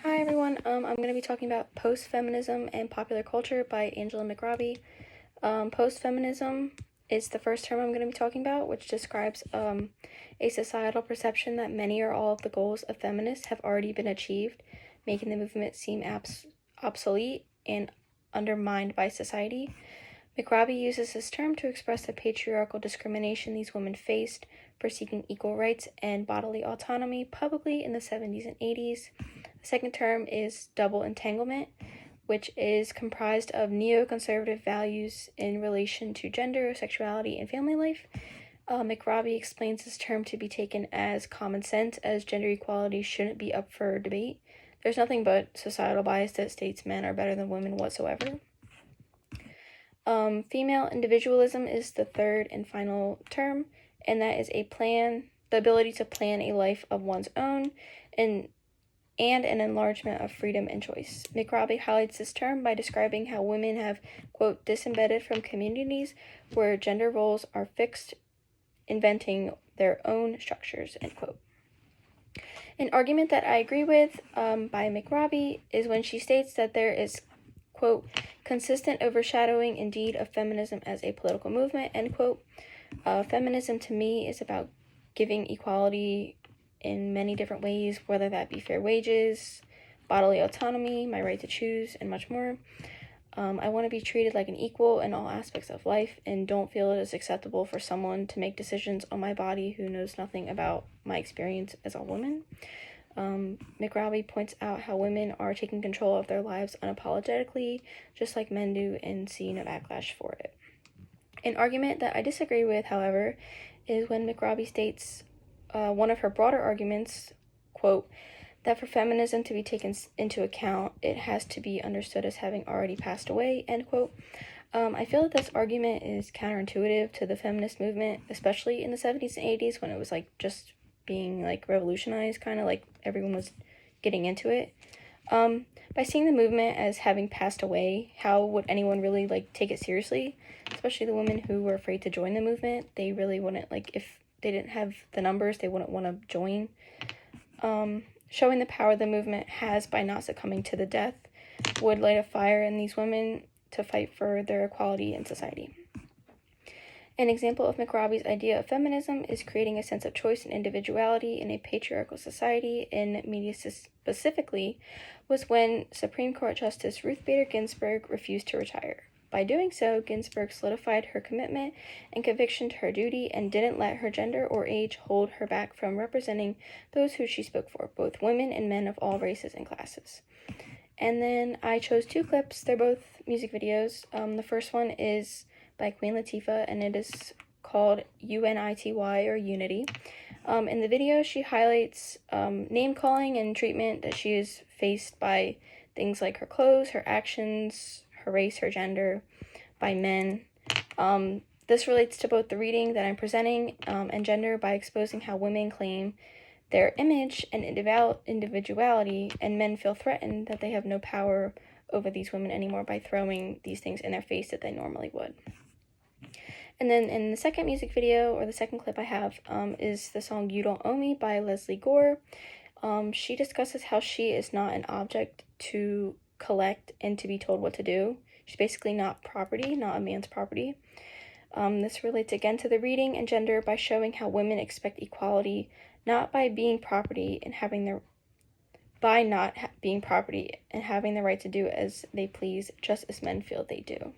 Hi everyone, I'm going to be talking about post-feminism and popular culture by McRobbie. Post-feminism is the first term I'm going to be talking about, which describes a societal perception that many or all of the goals of feminists have already been achieved, making the movement seem obsolete and undermined by society. McRobbie uses this term to express the patriarchal discrimination these women faced for seeking equal rights and bodily autonomy publicly in the 70s and 80s. The second term is double entanglement, which is comprised of neoconservative values in relation to gender, sexuality, and family life. McRobbie explains this term to be taken as common sense, as gender equality shouldn't be up for debate. There's nothing but societal bias that states men are better than women whatsoever. Female individualism is the third and final term, and that is the ability to plan a life of one's own, and an enlargement of freedom and choice. McRobbie highlights this term by describing how women have, quote, disembedded from communities where gender roles are fixed, inventing their own structures, end quote. An argument that I agree with by McRobbie is when she states that there is, quote, consistent overshadowing indeed of feminism as a political movement, end quote. Feminism to me is about giving equality in many different ways, whether that be fair wages, bodily autonomy, my right to choose, and much more. I want to be treated like an equal in all aspects of life and don't feel it is acceptable for someone to make decisions on my body who knows nothing about my experience as a woman. McRobbie points out how women are taking control of their lives unapologetically, just like men do, and see no backlash for it. An argument that I disagree with, however, is when McRobbie states one of her broader arguments, quote, that for feminism to be taken into account, it has to be understood as having already passed away, end quote. I feel that this argument is counterintuitive to the feminist movement, especially in the 70s and 80s when it was just being revolutionized, kind of like everyone was getting into it. By seeing the movement as having passed away, how would anyone really take it seriously? Especially the women who were afraid to join the movement. They really wouldn't, if they didn't have the numbers, they wouldn't want to join. Showing the power the movement has by not succumbing to the death would light a fire in these women to fight for their equality in society. An example of McRobbie's idea of feminism is creating a sense of choice and individuality in a patriarchal society, in media specifically, was when Supreme Court Justice Ruth Bader Ginsburg refused to retire. By doing so, Ginsburg solidified her commitment and conviction to her duty and didn't let her gender or age hold her back from representing those who she spoke for, both women and men of all races and classes. And then I chose two clips. They're both music videos. The first one is by Queen Latifah, and it is called U.N.I.T.Y or Unity. In the video, she highlights name-calling and treatment that she is faced by things like her clothes, her actions, her race, her gender, by men. This relates to both the reading that I'm presenting and gender by exposing how women claim their image and individuality, and men feel threatened that they have no power over these women anymore by throwing these things in their face that they normally would. And then in the second music video, or the second clip I have, is the song You Don't Owe Me by Gore. She discusses how she is not an object to collect and to be told what to do. She's basically not property, not a man's property. This relates again to the reading and gender by showing how women expect equality, not by being property and having the by not being property and having the right to do as they please, just as men feel they do.